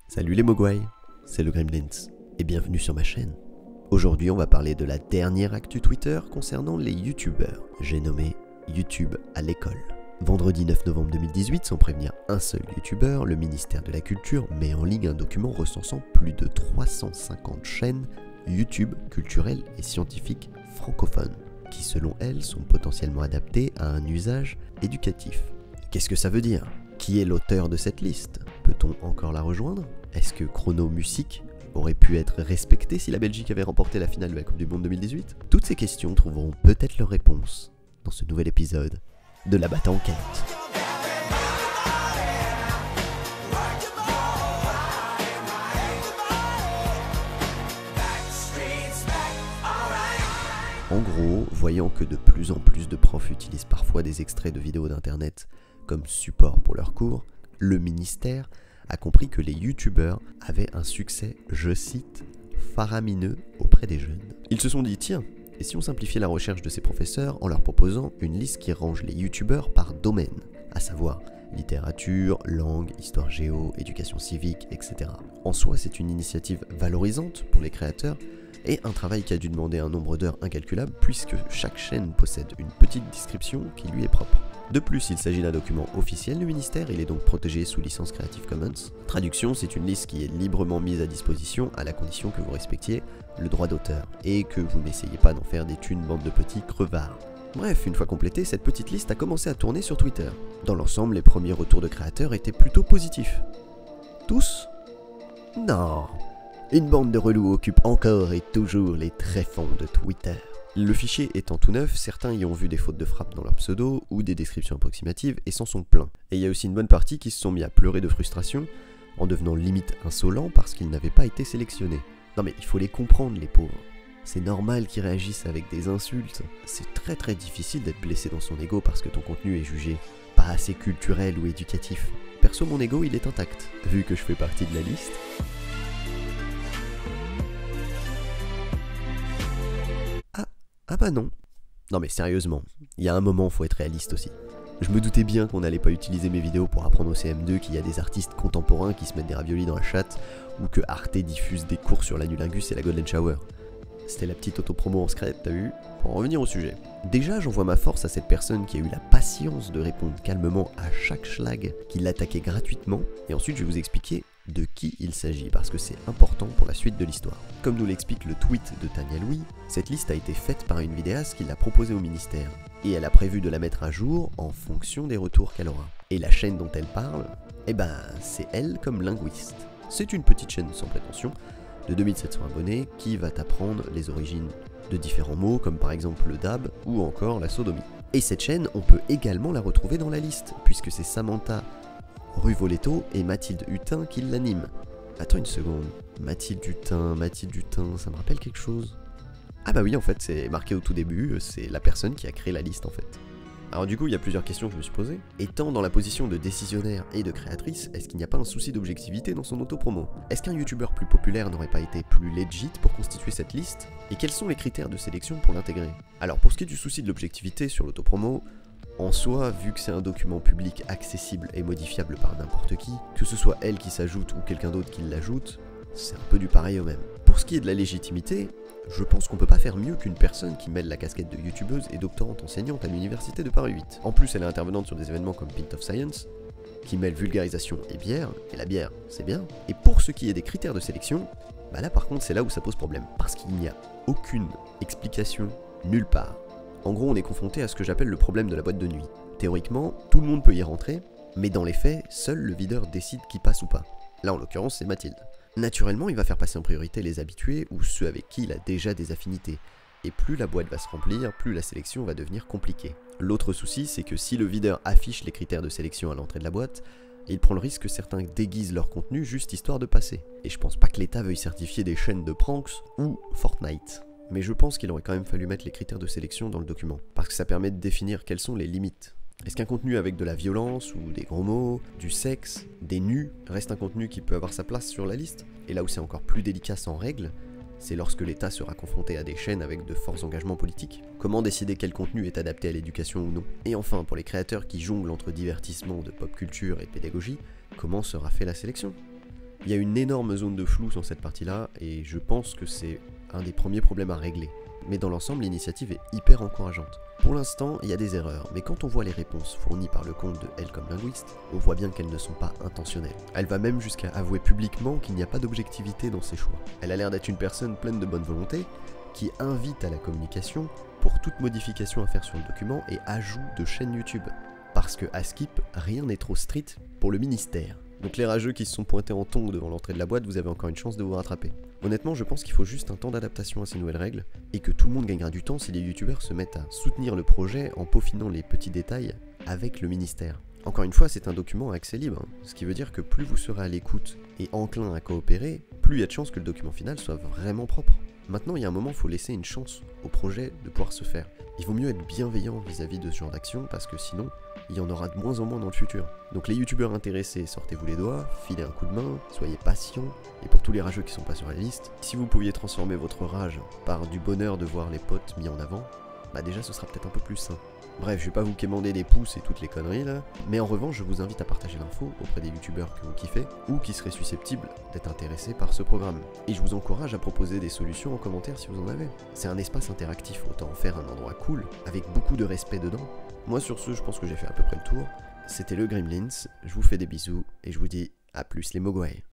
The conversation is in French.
Salut les Mogwai, c'est le Gremlins, et bienvenue sur ma chaîne. Aujourd'hui on va parler de la dernière actu Twitter concernant les youtubeurs. J'ai nommé YouTube à l'école. Vendredi 9 novembre 2018, sans prévenir un seul youtubeur, le ministère de la Culture met en ligne un document recensant plus de 350 chaînes YouTube culturelles et scientifiques francophones, qui selon elle sont potentiellement adaptées à un usage éducatif. Qu'est-ce que ça veut dire ? Qui est l'auteur de cette liste ? Peut-on encore la rejoindre ? Est-ce que Chrono Music aurait pu être respecté si la Belgique avait remporté la finale de la Coupe du Monde 2018 ? Toutes ces questions trouveront peut-être leur réponse dans ce nouvel épisode de La Batte Enquête. En gros, voyant que de plus en plus de profs utilisent parfois des extraits de vidéos d'internet comme support pour leurs cours, le ministère a compris que les youtubeurs avaient un succès, je cite, faramineux auprès des jeunes. Ils se sont dit, tiens, et si on simplifiait la recherche de ces professeurs en leur proposant une liste qui range les youtubeurs par domaine, à savoir littérature, langue, histoire géo, éducation civique, etc. En soi, c'est une initiative valorisante pour les créateurs et un travail qui a dû demander un nombre d'heures incalculable puisque chaque chaîne possède une petite description qui lui est propre. De plus, il s'agit d'un document officiel du ministère, il est donc protégé sous licence Creative Commons. Traduction, c'est une liste qui est librement mise à disposition à la condition que vous respectiez le droit d'auteur et que vous n'essayez pas d'en faire des thunes bande de petits crevards. Bref, une fois complétée, cette petite liste a commencé à tourner sur Twitter. Dans l'ensemble, les premiers retours de créateurs étaient plutôt positifs. Tous ? Non. Une bande de relous occupe encore et toujours les tréfonds de Twitter. Le fichier étant tout neuf, certains y ont vu des fautes de frappe dans leur pseudo ou des descriptions approximatives et s'en sont plaints. Et il y a aussi une bonne partie qui se sont mis à pleurer de frustration en devenant limite insolents parce qu'ils n'avaient pas été sélectionnés. Non mais il faut les comprendre les pauvres. C'est normal qu'ils réagissent avec des insultes. C'est très difficile d'être blessé dans son ego parce que ton contenu est jugé pas assez culturel ou éducatif. Perso, mon ego il est intact, vu que je fais partie de la liste. Ah bah non. Non mais sérieusement, il y a un moment faut être réaliste aussi. Je me doutais bien qu'on n'allait pas utiliser mes vidéos pour apprendre au CM2 qu'il y a des artistes contemporains qui se mettent des raviolis dans la chatte ou que Arte diffuse des cours sur l'anulingus et la Golden Shower. C'était la petite autopromo en secret, t'as vu ? Pour en revenir au sujet. Déjà, j'envoie ma force à cette personne qui a eu la patience de répondre calmement à chaque schlag qui l'attaquait gratuitement, et ensuite je vais vous expliquer de qui il s'agit, parce que c'est important pour la suite de l'histoire. Comme nous l'explique le tweet de Tania Louis, cette liste a été faite par une vidéaste qui l'a proposée au ministère, et elle a prévu de la mettre à jour en fonction des retours qu'elle aura. Et la chaîne dont elle parle, eh ben, c'est elle comme linguiste. C'est une petite chaîne sans prétention, de 2700 abonnés, qui va t'apprendre les origines de différents mots, comme par exemple le dab, ou encore la sodomie. Et cette chaîne, on peut également la retrouver dans la liste, puisque c'est Samantha Ruvoletto et Mathilde Hutin qui l'animent. Attends une seconde, Mathilde Hutin, ça me rappelle quelque chose. Ah bah oui, en fait, c'est marqué au tout début, c'est la personne qui a créé la liste en fait. Alors du coup, il y a plusieurs questions que je me suis posées. Étant dans la position de décisionnaire et de créatrice, est-ce qu'il n'y a pas un souci d'objectivité dans son autopromo ? Est-ce qu'un youtubeur plus populaire n'aurait pas été plus legit pour constituer cette liste ? Et quels sont les critères de sélection pour l'intégrer ? Alors pour ce qui est du souci de l'objectivité sur l'autopromo, en soi, vu que c'est un document public accessible et modifiable par n'importe qui, que ce soit elle qui s'ajoute ou quelqu'un d'autre qui l'ajoute, c'est un peu du pareil au même. Pour ce qui est de la légitimité, je pense qu'on peut pas faire mieux qu'une personne qui mêle la casquette de youtubeuse et doctorante enseignante à l'université de Paris 8. En plus, elle est intervenante sur des événements comme Pint of Science, qui mêle vulgarisation et bière, et la bière, c'est bien. Et pour ce qui est des critères de sélection, bah là par contre c'est là où ça pose problème, parce qu'il n'y a aucune explication nulle part. En gros, on est confronté à ce que j'appelle le problème de la boîte de nuit. Théoriquement, tout le monde peut y rentrer, mais dans les faits, seul le videur décide qui passe ou pas. Là en l'occurrence, c'est Mathilde. Naturellement, il va faire passer en priorité les habitués ou ceux avec qui il a déjà des affinités. Et plus la boîte va se remplir, plus la sélection va devenir compliquée. L'autre souci, c'est que si le videur affiche les critères de sélection à l'entrée de la boîte, il prend le risque que certains déguisent leur contenu juste histoire de passer. Et je pense pas que l'État veuille certifier des chaînes de pranks ou Fortnite. Mais je pense qu'il aurait quand même fallu mettre les critères de sélection dans le document, parce que ça permet de définir quelles sont les limites. Est-ce qu'un contenu avec de la violence ou des gros mots, du sexe, des nus, reste un contenu qui peut avoir sa place sur la liste ? Et là où c'est encore plus délicat sans règles, c'est lorsque l'État sera confronté à des chaînes avec de forts engagements politiques. Comment décider quel contenu est adapté à l'éducation ou non ? Et enfin, pour les créateurs qui jonglent entre divertissement de pop culture et pédagogie, comment sera fait la sélection ? Il y a une énorme zone de flou sur cette partie-là, et je pense que c'est un des premiers problèmes à régler. Mais dans l'ensemble, l'initiative est hyper encourageante. Pour l'instant, il y a des erreurs, mais quand on voit les réponses fournies par le compte de Elle comme linguiste, on voit bien qu'elles ne sont pas intentionnelles. Elle va même jusqu'à avouer publiquement qu'il n'y a pas d'objectivité dans ses choix. Elle a l'air d'être une personne pleine de bonne volonté, qui invite à la communication pour toute modification à faire sur le document et ajout de chaîne YouTube. Parce que à Skip, rien n'est trop strict pour le ministère. Donc les rageux qui se sont pointés en tongs devant l'entrée de la boîte, vous avez encore une chance de vous rattraper. Honnêtement, je pense qu'il faut juste un temps d'adaptation à ces nouvelles règles, et que tout le monde gagnera du temps si les youtubeurs se mettent à soutenir le projet en peaufinant les petits détails avec le ministère. Encore une fois, c'est un document à accès libre, ce qui veut dire que plus vous serez à l'écoute et enclin à coopérer, plus il y a de chances que le document final soit vraiment propre. Maintenant, il y a un moment, il faut laisser une chance au projet de pouvoir se faire. Il vaut mieux être bienveillant vis-à-vis de ce genre d'action, parce que sinon, il y en aura de moins en moins dans le futur. Donc les youtubeurs intéressés, sortez-vous les doigts, filez un coup de main, soyez patients, et pour tous les rageux qui sont pas sur la liste, si vous pouviez transformer votre rage par du bonheur de voir les potes mis en avant, bah déjà ce sera peut-être un peu plus sain. Bref, je vais pas vous quémander des pouces et toutes les conneries là, mais en revanche je vous invite à partager l'info auprès des youtubeurs que vous kiffez, ou qui seraient susceptibles d'être intéressés par ce programme. Et je vous encourage à proposer des solutions en commentaire si vous en avez. C'est un espace interactif, autant en faire un endroit cool, avec beaucoup de respect dedans. Moi sur ce, je pense que j'ai fait à peu près le tour. C'était le Gremlins, je vous fais des bisous, et je vous dis à plus les mogwai.